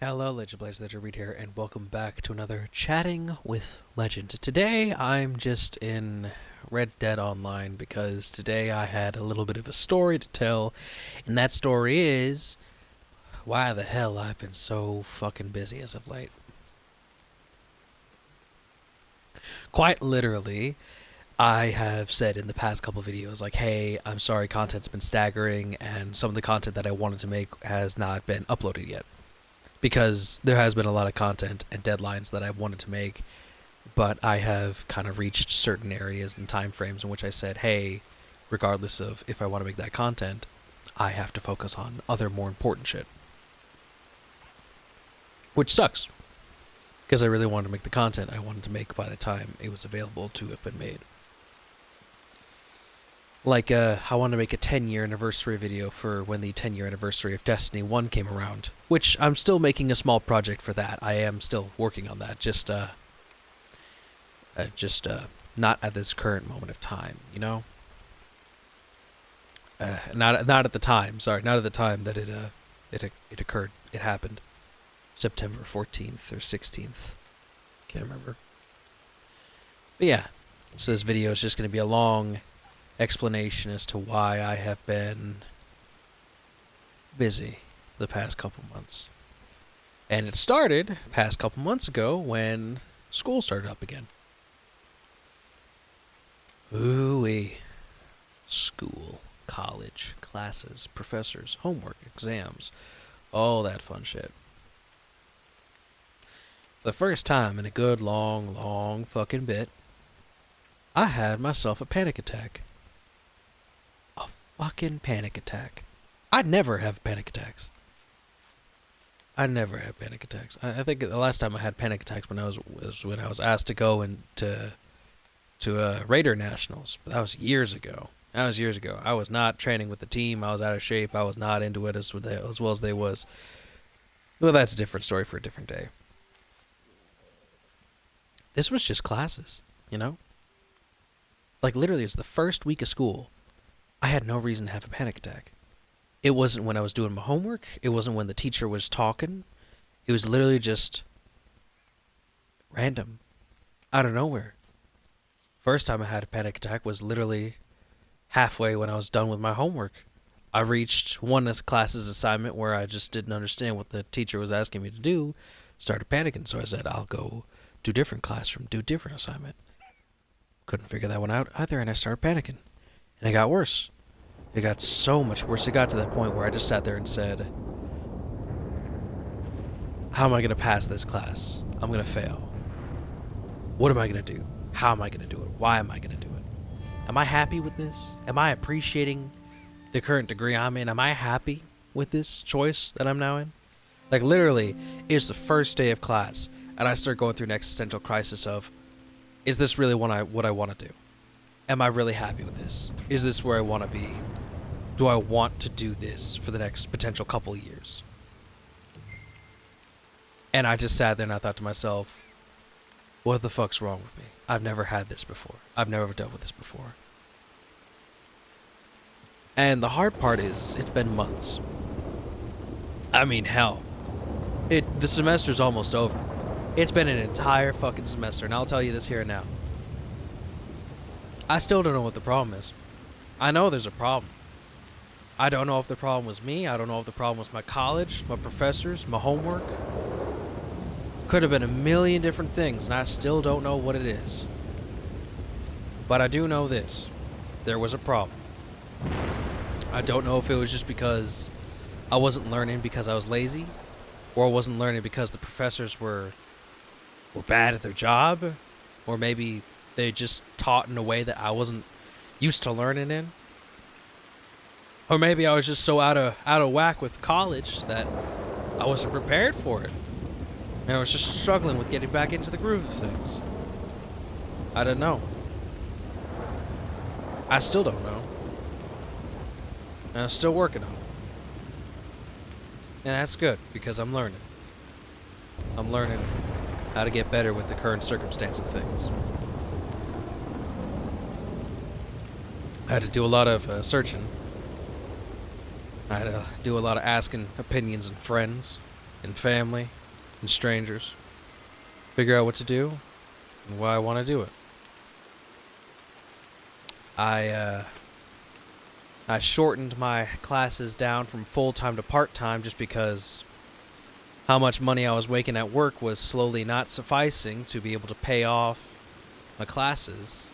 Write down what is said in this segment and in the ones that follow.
Hello, Legend Blades, Ledger Reed here, and welcome back to another Chatting with Legend. Today, I'm just in Red Dead Online because today I had a little bit of a story to tell, and that story is why the hell I've been so fucking busy as of late. Quite literally, I have said in the past couple videos, like, hey, I'm sorry, content's been staggering, and some of the content that I wanted to make has not been uploaded yet. Because there has been a lot of content and deadlines that I wanted to make, but I have kind of reached certain areas and time frames in which I said, hey, regardless of if I want to make that content, I have to focus on other more important shit. Which sucks, because I really wanted to make the content I wanted to make by the time it was available to have been made. Like, I wanted to make a 10-year anniversary video for when the 10-year anniversary of Destiny 1 came around, which I'm still making a small project for that. I am still working on that, just not at this current moment of time, you know? Not at the time, sorry, not at the time that it occurred. It happened. September 14th or 16th. Can't remember. But yeah, so this video is just going to be a long explanation as to why I have been busy the past couple months. And it started past couple months ago when school started up again. Ooh-wee. School, college, classes, professors, homework, exams, all that fun shit. For the first time in a good long fucking bit, I had myself a panic attack. Fucking panic attack. I never have panic attacks. I never have panic attacks. I think the last time I had panic attacks was when I was asked to go to Raider Nationals. But that was years ago. I was not training with the team. I was out of shape. I was not into it as well as they was. Well, that's a different story for a different day. This was just classes, you know? Like, literally, it's the first week of school. I had no reason to have a panic attack. It wasn't when I was doing my homework. It wasn't when the teacher was talking. It was literally just random, out of nowhere. First time I had a panic attack was literally halfway when I was done with my homework. I reached one class's assignment where I just didn't understand what the teacher was asking me to do, started panicking, so I said, I'll go do different classroom, do different assignment. Couldn't figure that one out either, and I started panicking. And it got worse. It got so much worse. It got to that point where I just sat there and said, how am I going to pass this class? I'm going to fail. What am I going to do? How am I going to do it? Why am I going to do it? Am I happy with this? Am I appreciating the current degree I'm in? Am I happy with this choice that I'm now in? Like, literally, it's the first day of class, and I start going through an existential crisis of, is this really what I want to do? Am I really happy with this? Is this where I want to be? Do I want to do this for the next potential couple of years? And I just sat there and I thought to myself, what the fuck's wrong with me? I've never had this before. I've never dealt with this before. And the hard part is, it's been months. I mean, hell. The semester's almost over. It's been an entire fucking semester, and I'll tell you this here and now. I still don't know what the problem is. I know there's a problem. I don't know if the problem was me. I don't know if the problem was my college, my professors, my homework. Could have been a million different things, and I still don't know what it is. But I do know this. There was a problem. I don't know if it was just because I wasn't learning because I was lazy, or I wasn't learning because the professors were bad at their job, or maybe they just taught in a way that I wasn't used to learning in. Or maybe I was just so out of whack with college that I wasn't prepared for it. And I was just struggling with getting back into the groove of things. I don't know. I still don't know. And I'm still working on it. And that's good, because I'm learning. I'm learning how to get better with the current circumstance of things. I had to do a lot of searching. I had to do a lot of asking opinions and friends. and family and strangers. Figure out what to do and why I want to do it. I shortened my classes down from full-time to part-time just because how much money I was making at work was slowly not sufficing to be able to pay off my classes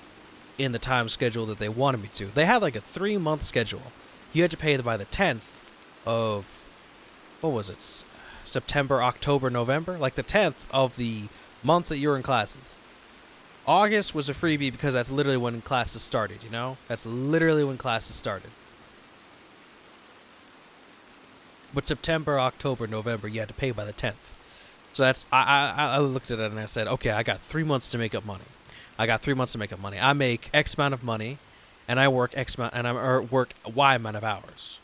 in the time schedule that they wanted me to. They had like a 3-month schedule. You had to pay by the 10th of, what was it, September, October, November? Like the 10th of the months that you were in classes. August was a freebie because that's literally when classes started, you know? That's literally when classes started. But September, October, November, you had to pay by the 10th. So that's, I looked at it and I said, okay, I got 3 months to make up money. I make X amount of money, and I work X amount, and I work Y amount of hours.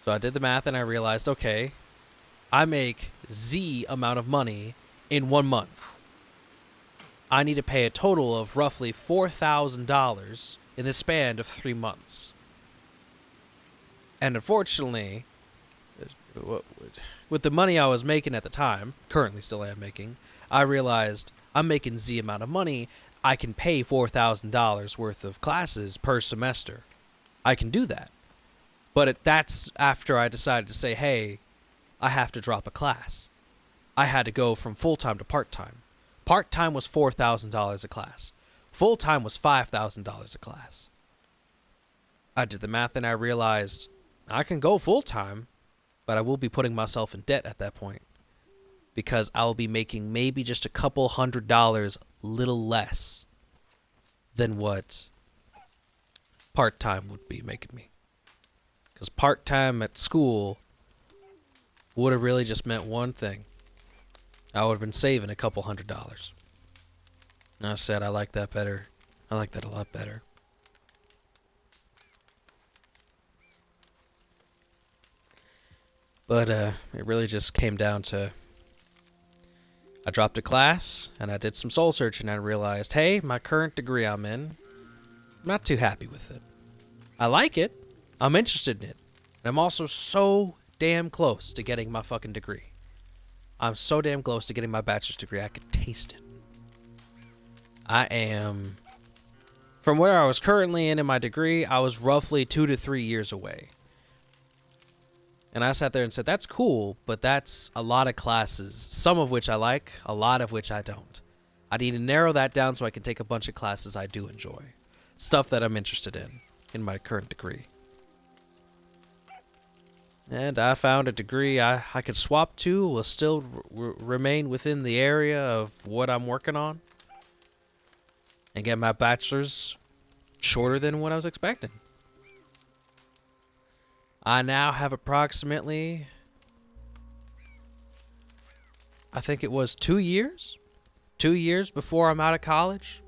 So I did the math and I realized, okay, I make Z amount of money in 1 month. I need to pay a total of roughly $4,000 in the span of 3 months. And unfortunately, with the money I was making at the time, currently still am making, I realized I'm making Z amount of money. I can pay $4,000 worth of classes per semester. I can do that. But that's after I decided to say, hey, I have to drop a class. I had to go from full-time to part-time. Part-time was $4,000 a class. Full-time was $5,000 a class. I did the math and I realized I can go full-time, but I will be putting myself in debt at that point because I'll be making maybe just a couple $100 little less than what part-time would be making me. Because part-time at school would have really just meant one thing. I would have been saving a couple $100. And I said, I like that better. I like that a lot better. But it really just came down to I dropped a class and I did some soul searching and I realized, hey, my current degree I'm in, I'm not too happy with it. I like it. I'm interested in it. And I'm also so damn close to getting my fucking degree. I'm so damn close to getting my bachelor's degree. I could taste it. I am, from where I was currently in my degree, I was roughly 2 to 3 years away. And I sat there and said, that's cool, but that's a lot of classes, some of which I like, a lot of which I don't. I need to narrow that down so I can take a bunch of classes I do enjoy. Stuff that I'm interested in my current degree. And I found a degree I could swap to, will still remain within the area of what I'm working on. And get my bachelor's shorter than what I was expecting. I now have approximately, I think it was 2 years? 2 years before I'm out of college?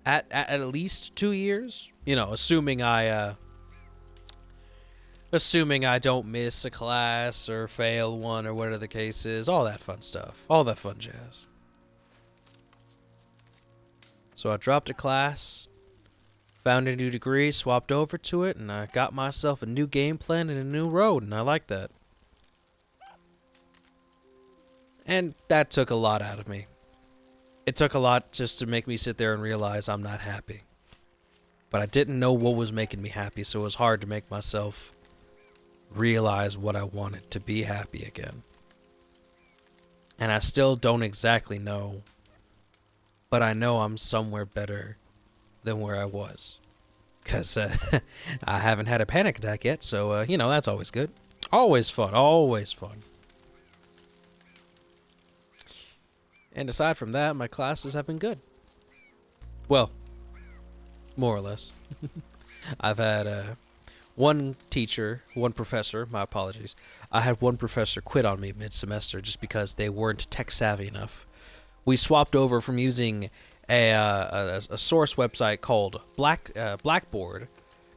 At least 2 years? You know, assuming I don't miss a class or fail one or whatever the case is. All that fun stuff. All that fun jazz. So I dropped a class, found a new degree, swapped over to it, and I got myself a new game plan and a new road, and I like that. And that took a lot out of me. It took a lot just to make me sit there and realize I'm not happy. But I didn't know what was making me happy, so it was hard to make myself realize what I wanted to be happy again. And I still don't exactly know, but I know I'm somewhere better than where I was. Because I haven't had a panic attack yet, so, you know, that's always good. Always fun, always fun. And aside from that, my classes have been good. Well, more or less. I've had one professor, my apologies. I had one professor quit on me mid-semester just because they weren't tech-savvy enough. We swapped over from using a source website called Blackboard,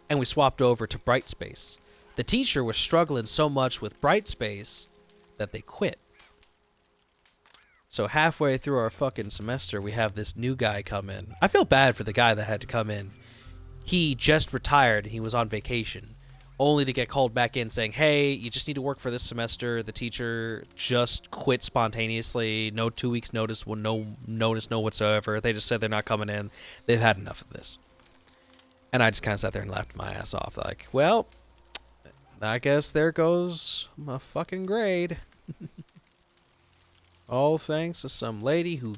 and we swapped over to Brightspace. The teacher was struggling so much with Brightspace that they quit. So halfway through our fucking semester, we have this new guy come in. I feel bad for the guy that had to come in. He just retired and he was on vacation. only to get called back in saying, hey, you just need to work for this semester. The teacher just quit spontaneously. No 2 weeks notice, no notice, no whatsoever. They just said they're not coming in. They've had enough of this. And I just kind of sat there and laughed my ass off. Like, well, I guess there goes my fucking grade. All thanks to some lady who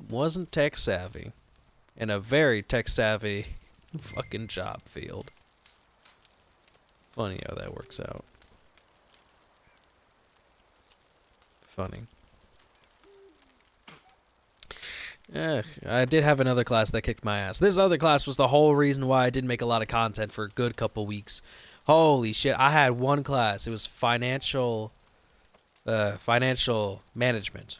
wasn't tech savvy. In a very tech savvy fucking job field. Funny how that works out. Funny. I did have another class that kicked my ass. This other class was the whole reason why I didn't make a lot of content for a good couple weeks. Holy shit, I had one class. It was financial management.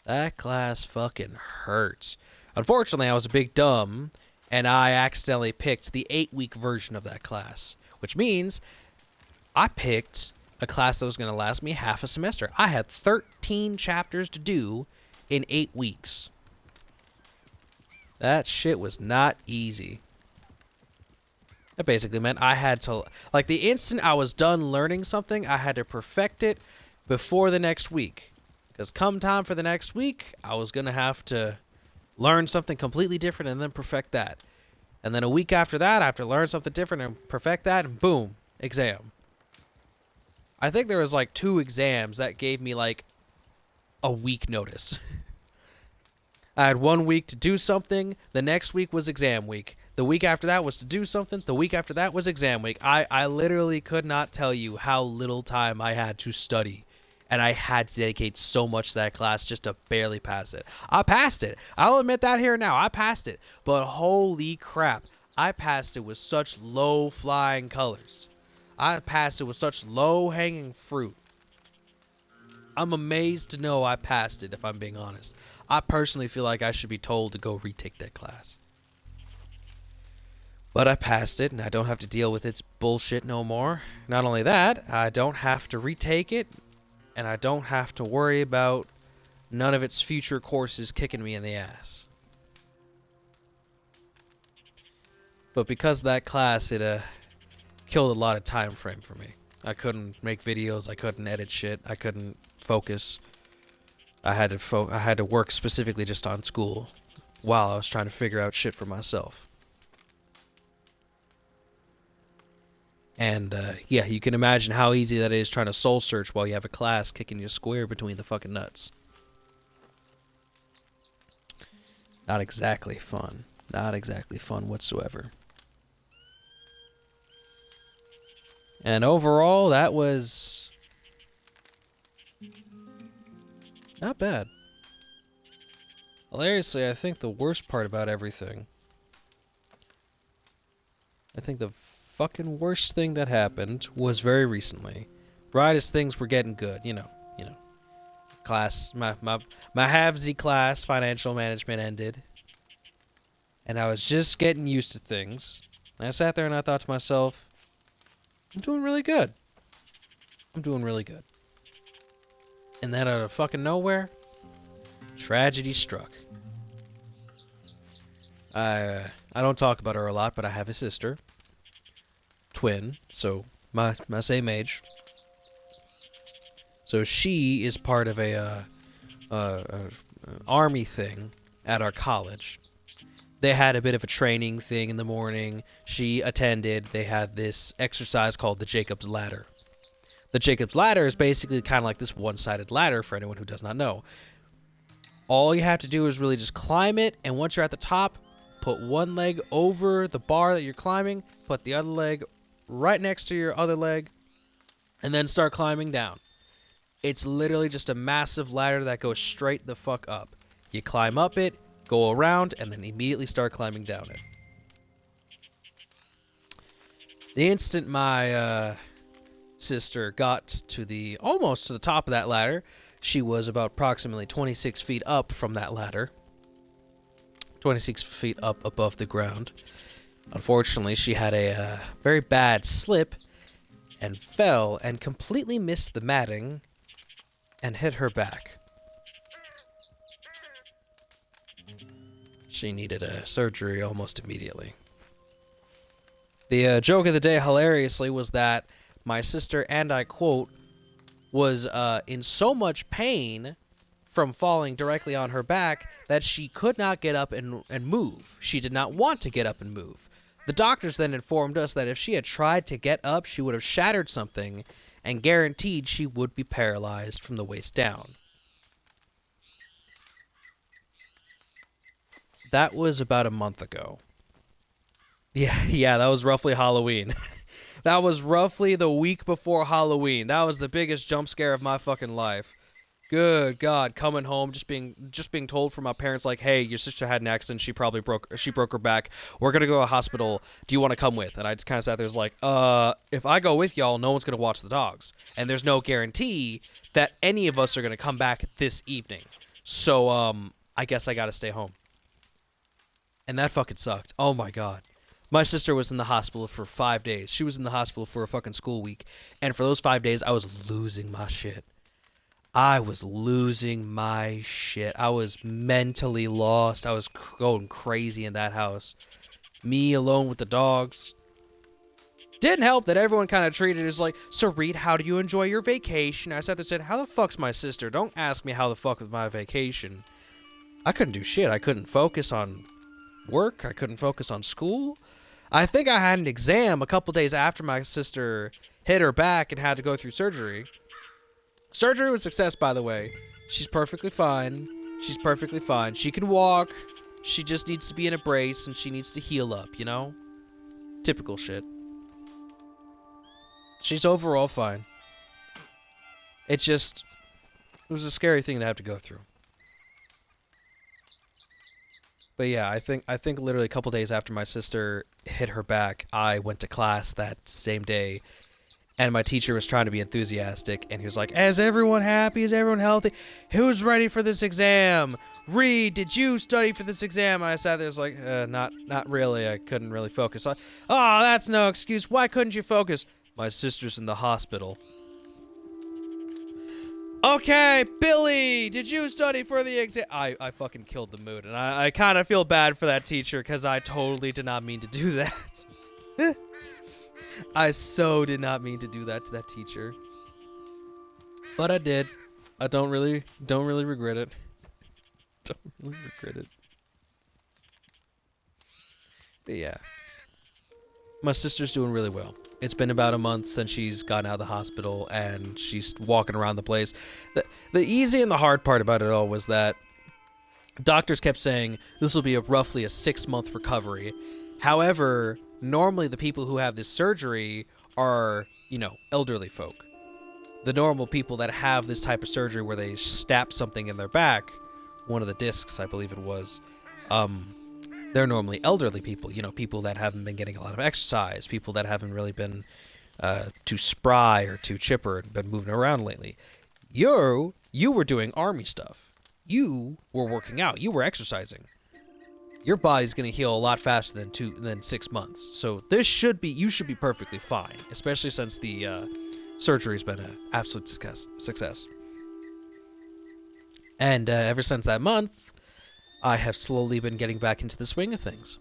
That class fucking hurts. Unfortunately, I was a big dumb, and I accidentally picked the 8-week version of that class, which means I picked a class that was going to last me half a semester. I had 13 chapters to do in 8 weeks. That shit was not easy. That basically meant I had to, like, the instant I was done learning something, I had to perfect it before the next week. Because come time for the next week, I was going to have to learn something completely different and then perfect that. And then a week after that, I have to learn something different and perfect that, and boom, exam. I think there was like 2 exams that gave me like a week notice. I had 1 week to do something, the next week was exam week. The week after that was to do something, the week after that was exam week. I literally could not tell you how little time I had to study. And I had to dedicate so much to that class just to barely pass it. I passed it. I'll admit that here now. I passed it. But holy crap, I passed it with such low-flying colors. I passed it with such low-hanging fruit. I'm amazed to know I passed it, if I'm being honest. I personally feel like I should be told to go retake that class. But I passed it, and I don't have to deal with its bullshit no more. Not only that, I don't have to retake it, and I don't have to worry about none of its future courses kicking me in the ass. But because of that class, it killed a lot of time frame for me. I couldn't make videos, I couldn't edit shit, I couldn't focus. I had to work specifically just on school while I was trying to figure out shit for myself. And, yeah, you can imagine how easy that is trying to soul search while you have a class kicking you square between the fucking nuts. Not exactly fun. Not exactly fun whatsoever. And overall, that was not bad. Hilariously, I think the worst part about everything, I think the fucking worst thing that happened was very recently. Right as things were getting good, you know. Class, my halvesy class, financial management, ended. And I was just getting used to things. And I sat there and I thought to myself, I'm doing really good. I'm doing really good. And then out of fucking nowhere, tragedy struck. I don't talk about her a lot, but I have a sister. Twin, so my same age. So she is part of a army thing at our college. They had a bit of a training thing in the morning. She attended. They had this exercise called the Jacob's Ladder. The Jacob's Ladder is basically kind of like this one-sided ladder for anyone who does not know. All you have to do is really just climb it, and once you're at the top, put one leg over the bar that you're climbing, put the other leg right next to your other leg, and then start climbing down. It's literally just a massive ladder that goes straight the fuck up. You climb up it, go around, and then immediately start climbing down it. The instant my sister got to almost to the top of that ladder, she was about approximately 26 feet up from that ladder. 26 feet up above the ground. Unfortunately, she had a very bad slip and fell and completely missed the matting and hit her back. She needed a surgery almost immediately. The joke of the day, hilariously, was that my sister, and I quote, was in so much pain from falling directly on her back that she could not get up and move. She did not want to get up and move. The doctors then informed us that if she had tried to get up, she would have shattered something and guaranteed she would be paralyzed from the waist down. That was about a month ago. Yeah, that was roughly Halloween. That was roughly the week before Halloween. That was the biggest jump scare of my fucking life. Good God, coming home, just being told from my parents, like, hey, your sister had an accident, she broke her back. We're gonna go to the hospital. Do you want to come with? And I just kind of sat there, was like, if I go with y'all, no one's gonna watch the dogs, and there's no guarantee that any of us are gonna come back this evening. So, I guess I gotta stay home. And that fucking sucked. Oh my God. My sister was in the hospital for 5 days. She was in the hospital for a fucking school week. And for those 5 days, I was losing my shit. I was losing my shit. I was mentally lost. I was going crazy in that house. Me alone with the dogs. Didn't help that everyone kind of treated it as like, so Reed, how do you enjoy your vacation? I sat there and said, how the fuck's my sister? Don't ask me how the fuck was my vacation. I couldn't do shit. I couldn't focus on work. I couldn't focus on school. I think I had an exam a couple days after my sister hit her back and had to go through surgery. Surgery was a success, by the way. She's perfectly fine. She's perfectly fine. She can walk. She just needs to be in a brace and she needs to heal up, you know? Typical shit. She's overall fine. It was a scary thing to have to go through. But yeah, I think literally a couple days after my sister hit her back, I went to class that same day, and my teacher was trying to be enthusiastic, and he was like, "Is everyone happy? Is everyone healthy? Who's ready for this exam? Reed, did you study for this exam?" And I sat there, was like, not really. I couldn't really focus. Oh, that's no excuse. Why couldn't you focus? My sister's in the hospital. Okay, Billy, did you study for the exam? I fucking killed the mood, and I kind of feel bad for that teacher because I totally did not mean to do that. I so did not mean to do that to that teacher. But I did. I don't really regret it. Don't really regret it. But yeah. My sister's doing really well. It's been about a month since she's gotten out of the hospital, and she's walking around the place. The easy and the hard part about it all was that doctors kept saying this will be roughly a 6-month recovery. However, normally the people who have this surgery are, elderly folk. The normal people that have this type of surgery where they snap something in their back, one of the discs, I believe it was, they're normally elderly people, people that haven't been getting a lot of exercise, people that haven't really been too spry or too chipper and been moving around lately. You were doing army stuff. You were working out. You were exercising. Your body's going to heal a lot faster than 6 months. So you should be perfectly fine, especially since the surgery's been an absolute success. And ever since that month, I have slowly been getting back into the swing of things.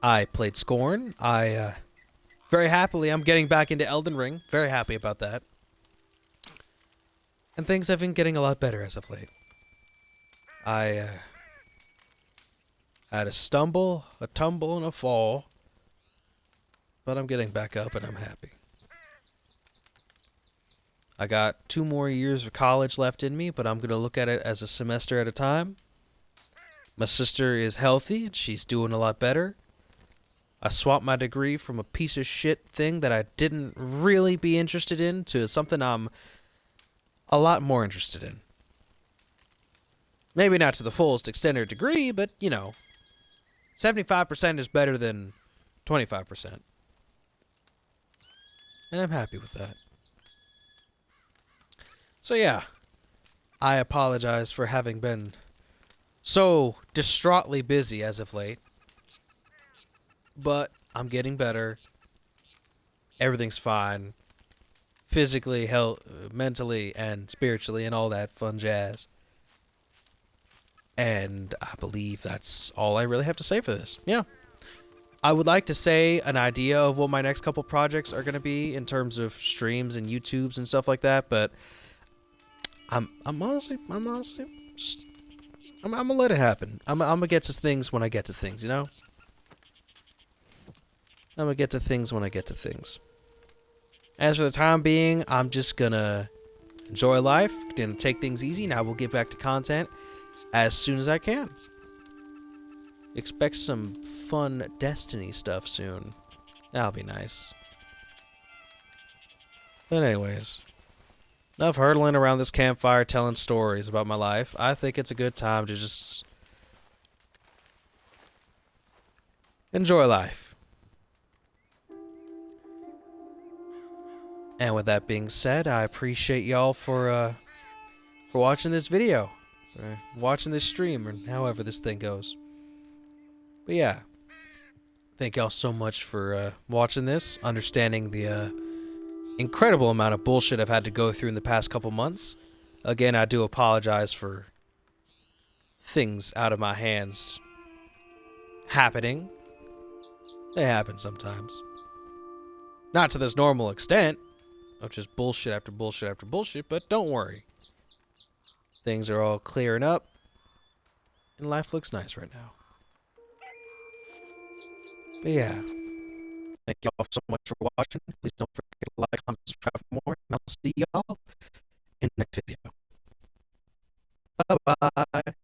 I played Scorn. Very happily, I'm getting back into Elden Ring. Very happy about that. And things have been getting a lot better as of late. I had a stumble, a tumble, and a fall. But I'm getting back up and I'm happy. I got 2 more years of college left in me, but I'm going to look at it as a semester at a time. My sister is healthy, and she's doing a lot better. I swapped my degree from a piece of shit thing that I didn't really be interested in to something I'm a lot more interested in. Maybe not to the fullest extent or degree, but, 75% is better than 25%. And I'm happy with that. So yeah, I apologize for having been so distraughtly busy as of late. But I'm getting better. Everything's fine. Physically, mentally, and spiritually, and all that fun jazz. And I believe that's all I really have to say for this. Yeah. I would like to say an idea of what my next couple projects are going to be in terms of streams and YouTubes and stuff like that, but I'm honestly just, I'm gonna let it happen. I'm gonna get to things when I get to things, you know? I'm gonna get to things when I get to things. As for the time being, I'm just gonna enjoy life, gonna take things easy, and I will get back to content as soon as I can. Expect some fun Destiny stuff soon. That'll be nice. But anyways, enough hurtling around this campfire telling stories about my life. I think it's a good time to just enjoy life. And with that being said, I appreciate y'all for watching this video, or watching this stream, or however this thing goes. But yeah, thank y'all so much for watching this, understanding the incredible amount of bullshit I've had to go through in the past couple months. Again, I do apologize for things out of my hands happening. They happen sometimes. Not to this normal extent of just bullshit after bullshit after bullshit, but don't worry. Things are all clearing up, and life looks nice right now. But yeah, thank y'all so much for watching. Please don't forget to like, comment, subscribe for more, and I'll see y'all in the next video. Bye-bye.